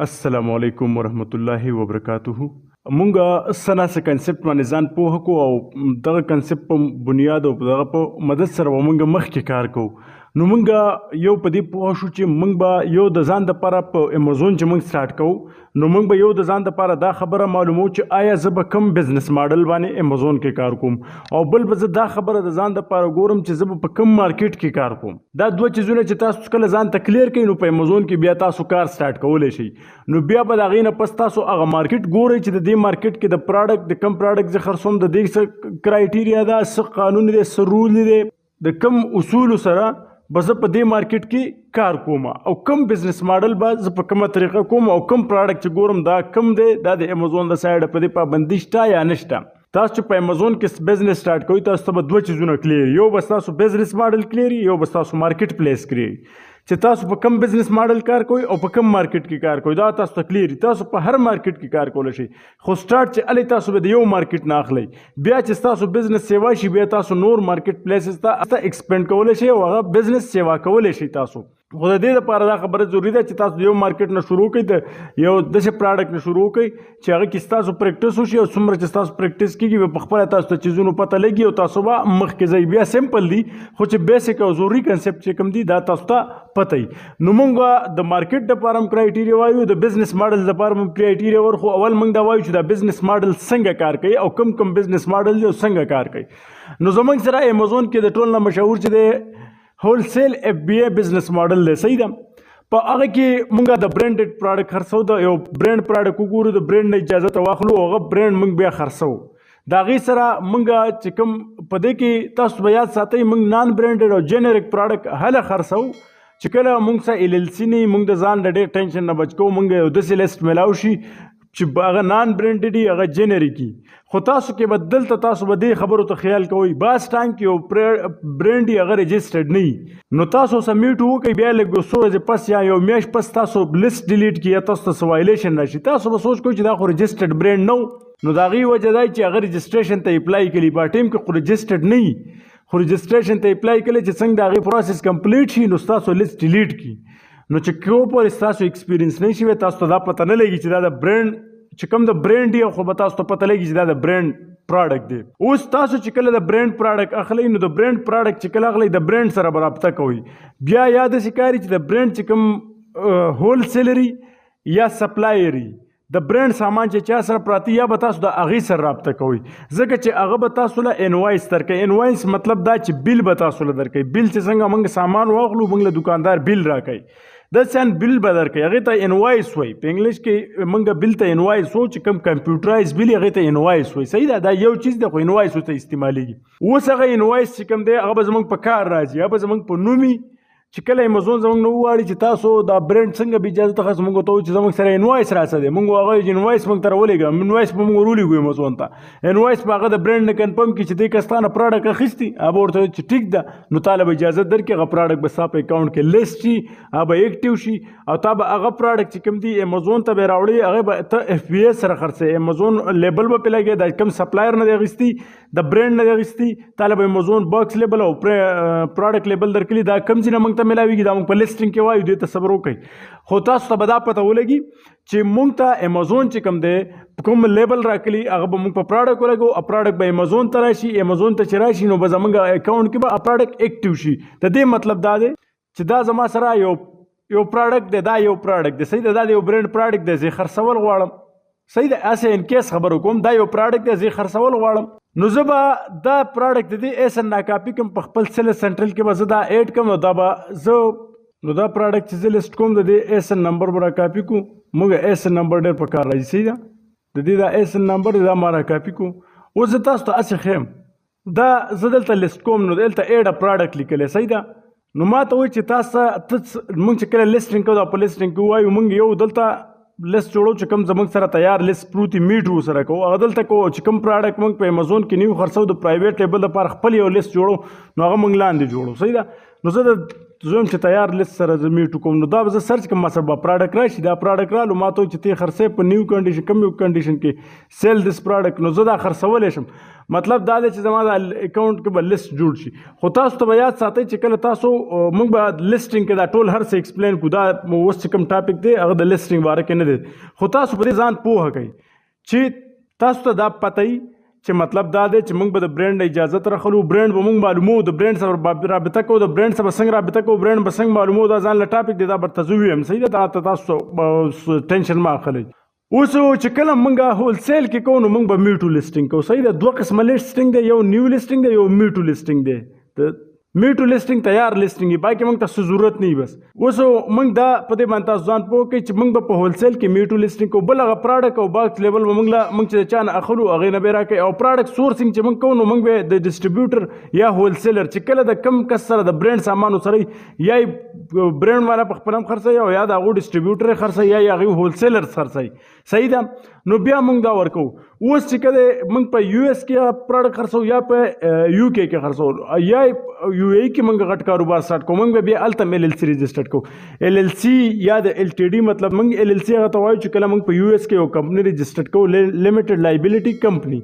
السلام علیکم ورحمت الله وبرکاتہ. مونږه سناسه کنسپټ باندې ځان پوه کو او دغه کنسپټ په بنیاد او دغه په مدد سره مونږه مخکې کار کوو. نو مونږه یو په دې پوه شو چې مونږ به یو د ځان دپاره په امازون چې مونږ سټارټ کوو نو مونږ به یو د ځان دپاره دا خبره معلومو چې آیا زه به کوم بزنس ماډل باندې امازون کې کار کوم او بل به زه دا خبره د ځان دپاره ګورم چې زه به په کوم مارکیټ کې کار کوم. دا دوه چیزونه چې تاسو کله ځان ته کلیر کړئ نو په امازون کې بیا تاسو کار سټارټ کولی شئ. نو بیا به د هغې نه پس تاسو هغه مارکیټ ګورئ چې د دې مارکیټ کې د پراډکټ د کم پراډکټ زه خرڅوم د دې څه کرایټیریا ده څه قانون دی څه رول دی د کم اصولو سره به زه په دې مارکیټ کې کار کوم او کم بزنس ماډل به زه په کومه طریقه کوم او کم پراډکټ چې ګورم دا کم دی دا د امازون د سایډه په دې پابندي شته یا نشته. تاسو چې په امازون کې بزنس سټارټ کوئ تاسو ته به دوه چیزونه کلیر یو به ستاسو بزنس ماډل کلیر یو به ستاسو مارکیټ پلیس کلیر چې تاسو په کم بزنس ماډل کار کوئ او په کم مارکیټ کې کار کوئ دا تاسو ته کلیر تاسو په هر مارکیټ کې کار کولی شئ خو سټارټ چې الې تاسو به د یو مارکیټ نه اخلئ بیا چې ستاسو بزنس سیوا شي بیا تاسو نور مارکیټ پلیسز ته ایکسپینډ کولی شئ او هغه بزنس سیوا کولی شئ تاسو. خو د دې لپاره دا خبره ضروري ده چې تاسو د یو مارکیټ نه شروع کړئ د یو داسې پراډکټ نه شروع کړئ چې هغه کې ستاسو پریکټس وشي او څومره چې ستاسو پریکټس کېږي په خپله تاسو ته چیزونو پته لګي او تاسو به مخکې ځئ. بیا سمپل دي خو چې بیسک او ضروري کنسپټ چې کوم دي دا تاسو ته پته وي. نو مونږ د مارکیټ دپاره هم کرایټیریا وایو د بزنس ماډل دپاره هم کرایټیریا ورخو اول مونږ دا وایو چې دا بزنس ماډل څنګه کار کوي او کم بزنس ماډل دی او څنګه کار کوي. نو زمونږ سره امازون کې د ټول نه مشهور چې دی هول سیل اف بی ای بزنس ماډل دی. صحیح ده. په هغه کې مونږ د برانډډ پراډکټ خرڅو د یو برانډ پراډکټ وګورو د برانډ نه اجازه واخلو او هغه برانډ مونږ بیا خرڅو. د هغې سره مونږ چې کوم په دې کې تاسو به یاد ساتئ مونږ نان برانډډ او جنریک پراډکټ هله خرڅو چې کله مونږ سره ایل ایل سی نه مونږ د ځان د ډېر ټینشن نه بچ کوو مونږ یو داسې لیست میلاو شي چې هغه نان برانډډ وي هغه جنریک وي. خو تاسو کې به دلته تاسو به دې خبرو ته خیال کوئ بعض ټایم کې یو برانډ یې هغه رجسټرډ نه وي نو تاسو سبمیټ وکړئ بیا لږ څو ورځې پس یا یو میاشت پس تاسو لیست ډیلیټ کړئ یا تاسو ته څه وایلیشن راشي تاسو به سوچ کوئ چې دا خو رجسټرډ برانډ نه و نو د هغې وجه دا چې هغه رجسټریشن ته اپلای کړي په ټایم کې خو رجسټرډ نه وي خو رجسټریشن ته اپلای کړي چې څنګه د هغې پروسس کمپلیټ شي نو ستاسو لیست ډیلیټ کړي نو چې کوم پورې ستاسو ایکسپیرینس نه شي تاسو ته دا پته نه لګي چې دا د برانډ چې کوم د برانډ دی خو به تاسو ته پته لګي چې دا د برانډ پراډکټ دی. اوس تاسو چې کله د برانډ پراډکټ اخلئ نو د برانډ پراډکټ چې کله اخلئ د برانډ سره به رابطه کوئ بیا یا داسې کاري چې د برانډ چې کوم هول سیلري یا سپلایري د برانډ سامان چې چا سره پراته یا به تاسو د هغې سره رابطه کوئ ځکه چې هغه به تاسو له انوایس درکوي. انوایس مطلب دا چې بیل به تاسو له درکوي. بیل چې څنګه موږ سامان واخلو موږ له دکاندار بیل راکوي د سان بیل به درکوي هغې ته انوایس وایي په انګلیش کې موږ بیل ته انوایس وایو چې کوم کمپیوټرایز بیل هغې ته انوایس وایي. صحیح ده دا یو چیز دی خو انوایس ورته استعمالیږي. اوس هغه انوایس چې کوم دی هغه به زموږ په کار راځي یا به زموږ په نوم چې کله امازون زموږ نه وغواړي چې تاسو دا برانډ څنګه به اجازه تخص موږ ته وایو چې زموږ سره انوایس راڅه دی موږ هغه انوایس موږ ته راولېږه انوایس به موږ ورولېږو امازون ته انوایس به هغه د برانډ نه کنفرم کړي چې دې کس تا نه پراډکټ اخیستي هغه به ورته وایي چې ټیک ده نو تا له به اجازه درکړي هغه پراډکټ به ستا په اکاونټ کې لیست شي هغه به ایکټیو شي او تا به هغه پراډکټ چې کوم دی امازون ته به راوړي هغه به ته اف بی اے سره خرڅوي امازون لیبل به پې لګوي دا کوم سپلایر نه دی اخیستي د برانډ نه دی اخیستي تا له به امازون باکس لیبل او پراډکټ لیبل درکړي دا کوم ځای نه موږ ته میلاویږي دا موږ په لیسټینګ کې وایو دې ته صبر وکړئ. خو تاسو ته به دا پته ولګي چې موږ ته امازون چې کوم دی کوم لیبل راکړي هغه به موږ په پراډکټ ولګو او پراډکټ به امازون ته راشي امازون ته چې راشي نو به زموږ اکاونټ کې به پراډکټ ایکټیو شي. د دې مطلب دا دی چې دا زما سره یو پراډکټ دی دا یو پراډکټ دی. صحیح ده دا د یو برانډ پراډکټ دی زه خرڅول غواړم. صحیح ده اسې ان کیس خبرو کوم دا یو پراډکټ دی زه خرڅول غواړم نو زه به دا پراډکټ دی ایسن ناکاپي کوم په خپل سیلز سنټرل کې به زه دا ایډ کوم نو دا به زه نو دا پراډکټ چې زه لیست کوم د دې ایسن نمبر به راکاپي کوو موږ ایسن نمبر ډېر په کار راځي. صحیح ده د دې دا ایسن نمبر دا ما راکاپي کوو. اوس زه تاسو ته هسې ښیم دا زه دلته لیست کوم نو دلته ایډ ا پراډکټ لیکلی. صحیح ده نو ما ته وایي چې تاسو موږ چې کله لیسټینګ کوو دا په لیسټینګ کې وایو موږ یو دلته لیست جوړو چې کوم زموږ سره تیار لیست پروت میټ ورسره کوو هغه دلته کوو چې کوم پراډکټ موږ په امازون کې نیو خرڅو د پرایویټ لیبل لپاره خپل یو لیست جوړو نو هغه موږ لاندې جوړو. صحیح ده نو زه د زوم چې تیار لیست سره زه میټو کوم نو دا به زه سرچ کوم ما سره به پراډکټ راشي دا پراډکټ رالو ما ته چې ته خرڅې په نیو کنډیشن کوم یو کنډیشن کې سیل دس پراډکټ نو زه دا خرڅولی شم مطلب دا دی چې زما د اکاونټ کې به لیست جوړ شي. خو تاسو ته به یاد ساتئ چې کله تاسو موږ به لیسټینګ کې دا ټول هر څه ایکسپلین کړو. دا اوس چې کوم ټاپک دی هغه د لیسټینګ باره کې نه دی. خو تاسو په دې ځان پوهه کوئ چې تاسو ته دا پته وي چې مطلب دا دی چې موږ به د برانډ اجازت راخلو، برانډ به موږ معلومو، د برانډ سره رابطه کوو، د برانډ سره څنګه رابطه کوو، برانډ به څنګه معلومو. دا ځان له ټاپک دی، دا برته زه ویم. صحیح ده، دا تاسو ټینشن مه اخلئ. اوس چې کله موږ هول سیل کې کوو نو موږ به میټو لیسټینګ کوو. صحیح ده، دوه قسمه لیسټینګ دی، یو نیو لیسټینګ دی، یو میټو لیسټینګ دی. د میټو لیسټینګ تیار لیسټینګ دی، باقي موږ ته څه ضرورت نه وي. بس اوس موږ دا په دې باندې تاسو ځان پوه کړئ چې موږ به په هول سیل کې میټو لیسټینګ کوو. بل هغه پراډکټ او باکس لیبل به موږ چې د چا نه اخلو هغې نه به یې راکوي. او پراډکټ سورسینګ چې موږ کوو نو موږ به د ډسټریبیوټر یا هول سیلر چې کله د کم کس سره د برانډ سامانو سره یا برانډ والا په خپل هم خرڅوي او یا د هغو ډسټریبیوټر یې خرڅوي یا هغې هول سیلر خرڅوي. صحیح ده، نو بیا موږ دا ورکوو. اوس چې کله موږ په یو اس کې پراډکټ خرڅوو یا په یو کې کې خرڅوو یا یو ای کې موږ غټ کاروبار سټارټ کوو، موږ به بیا هلته ال ال سی رجسټرډ کوو. ال ال سی یا د ال ټي ډي مطلب موږ ال ال سی هغه ته وایو چې کله موږ په یو اس کې یو کمپنۍ رجسټرډ کوو، لیمیټډ لایبیلیټي کمپنۍ.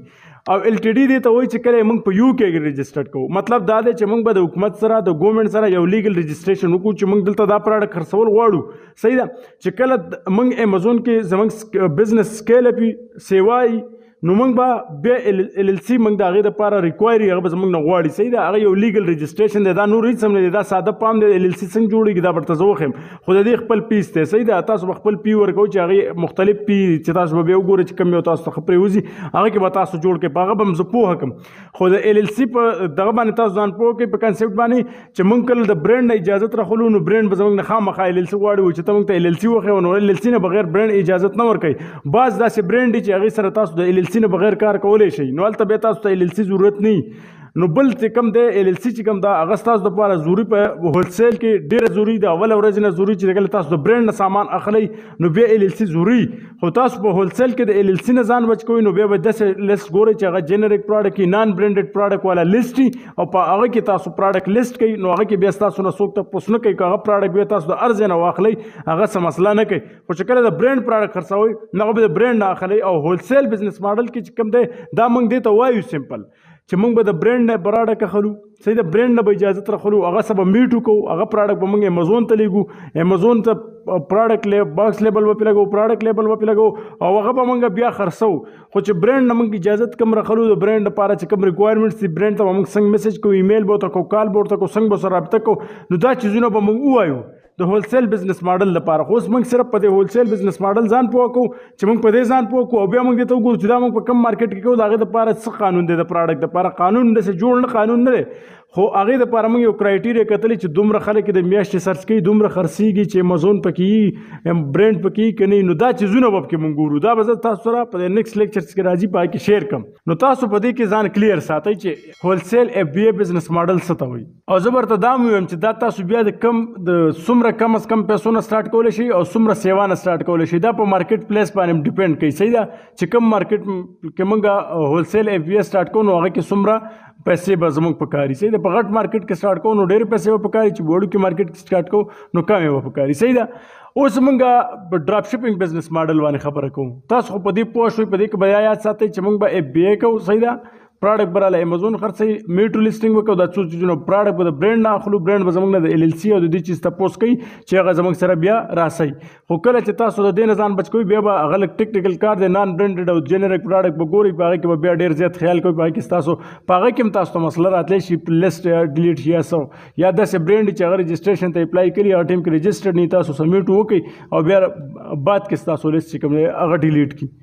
او ال ټي ډي دې ته وایي چې کله موږ په یو کې رجسټرډ کوو. مطلب دا دی چې موږ به د حکومت سره د ګورنمنټ سره یو لیګل رجسټریشن وکړو چې موږ دلته دا پراډکټ خرڅول غواړو. صحیح ده، چې کله موږ امیزون کې زموږ بزنس سکیل اپ سیوای نو موږ به بیا ال ال سی موږ د هغې دپاره ریکوایر هغه به زموږ نه غواړي. صحیح ده، هغه یو لیګل رجسټریشن دی. دا نور هېڅ هم نه دی، دا ساده پام دی. ال ال سی څنګه جوړېږي دا به درته زه وښیم، خو د دې خپل پیس دی. صحیح ده، تاسو به خپل پی ورکوئ چې هغې مختلف پی چې تاسو به بیا وګورئ چې کوم یو تاسو ته ښه پرېوځي هغه کې به تاسو جوړ کړئ، په هغه به هم زه پوهه کړم. خو د ال ال سی په دغه باندې تاسو ځان پوه کړئ په کنسپټ باندې چې موږ کله د برانډ نه اجازت راخلو نو برانډ به زموږ نه خامخا ال ال سی غواړي چې ته موږ ته ال ال سی وښیو. نو ال ال سی نه بغیر برانډ اجازت نه ورکوي. بعض داسې برانډ دي چې هغې سره تاسو د ال ال سی نه بغیر کار کولی شئ، نو هلته بیا تاسو ته ال ال سی ضرورت نه وي. نو بل چې کوم دی ال ال سی چې کوم دا هغه ستاسو دپاره ضروري په هول سیل کې ډېره ضروري ده. اوله ورځ نه ضروري چې کله تاسو د برانډ نه سامان اخلئ نو بیا ال ال سی ضروري. خو تاسو په هول سیل کې د ال ال سی نه ځان بچ کوئ نو بیا به داسې لیست ګورئ چې هغه جنریک پراډکټ وي، نان برانډډ پراډکټ والا لیست وي او په هغه کې تاسو پراډکټ لیست کوئ. نو هغه کې بیا ستاسو نه څوک تپوس نه کوي که هغه پراډکټ بیا تاسو د هر ځای نه واخلئ هغه څه مسله نه کوي. خو چې کله د برانډ پراډکټ خرڅوئ نو هغه به د برانډ نه اخلئ. او هول سیل بزنس ماډل کې چې کوم دی دا موږ دې ته وایو سمپل چې موږ به د برانډ نه پراډکټ اخلو. صحیح ده، برانډ نه به اجازت راخلو، هغه څه به میټو کوو، هغه پراډکټ به موږ امیزون ته لیږو، امیزون ته پراډکټ باکس لیبل به پرې لګو، پراډکټ لیبل به پرې لګو او هغه به موږ بیا خرڅوو. خو چې برانډ نه موږ اجازت کم راخلو، د برانډ لپاره چې کوم ریکوایرمنټس دي برانډ ته به موږ څنګه میسج کوو، ایمیل به ورته کوو، کال به ورته کوو، څنګه به سره رابطه کوو، نو دا چیزونه به موږ ووایو د هول سیل بزنس ماډل لپاره. خو اوس موږ صرف په دې هول سیل بزنس ماډل ځان پوه کوو چې موږ په دې ځان پوه کوو او بیا موږ دې ته وګورو چې دا موږ په کوم مارکیټ کې کوو، د هغې دپاره څه قانون دی. د پراډکټ دپاره قانون داسې جوړ نه قانون نه دی، خو هغې دپاره موږ یو کرایټیریا کتلې چې دومره خلک د میاشتې سرچ کوي، دومره خرڅېږي چې امیزون پکې وي، برانډ پکې وي که نه وي. نو دا چیزونه به پکې موږ ګورو. دا به زه تاسو سره په نیکسټ لیکچر کې راځي په هغې کې شیر کړم. نو تاسو په دې کې ځان کلیر ساتئ چې هول سیل اف بی اے بزنس ماډل څه ته وایي. او زه به درته دا هم ووایم چې دا تاسو بیا د څومره کم از کم پیسو نه سټارټ کولی شئ او څومره سیوا نه سټارټ کولی شئ. دا په مارکیټ پلیس باندې ډیپینډ کوي. صحیح ده، چې کوم مارکیټ کې موږ هول سیل اف بی اے سټارټ کوو نو هغه کې څومره پیسې به زموږ په کار وي. صحیح ده، په غټ مارکیټ کې سټارټ کوو نو ډېرې پیسې به په کار وي، چې وړوکي مارکیټ کې سټارټ کوو نو کمې به په کار وي. صحیح ده، اوس موږ په ډراپ شپینګ بزنس ماډل باندې خبره کوو. تاسو خو په دې پوه شوئ، په دې کې به یاد ساتئ چې موږ به اف بی اے کوو. صحیح ده، پراډکټ به راله امیزون خرڅوي، میټو لیسټینګ وکړو، دا څو چیزونه پراډکټ به د برانډ نه اخلو، برانډ به زموږ نه د ال ال سی او د دې چیز تپوس کوي چې هغه زموږ سره بیا راسئ. خو کله چې تاسو د دې نه ځان بچ کوئ بیا به هغه لږ ټیکنیکل کار دی، نان برانډډ او جنریک پراډکټ به ګورئ، په هغې کې به بیا ډېر زیات خیال کوئ، په هغې کې ستاسو په هغه کې هم تاسو ته مسله راتلی شي لیسټ یا ډیلیټ شي یا څه، یا داسې برانډ چې هغه رجسټریشن ته اپلای کړي هغه ټایم کې رجسټرډ نه، تاسو سبمیټ وکړئ او بیا بعد کې ستاسو لیسټ چې کوم دی هغه ډیلیټ کړي.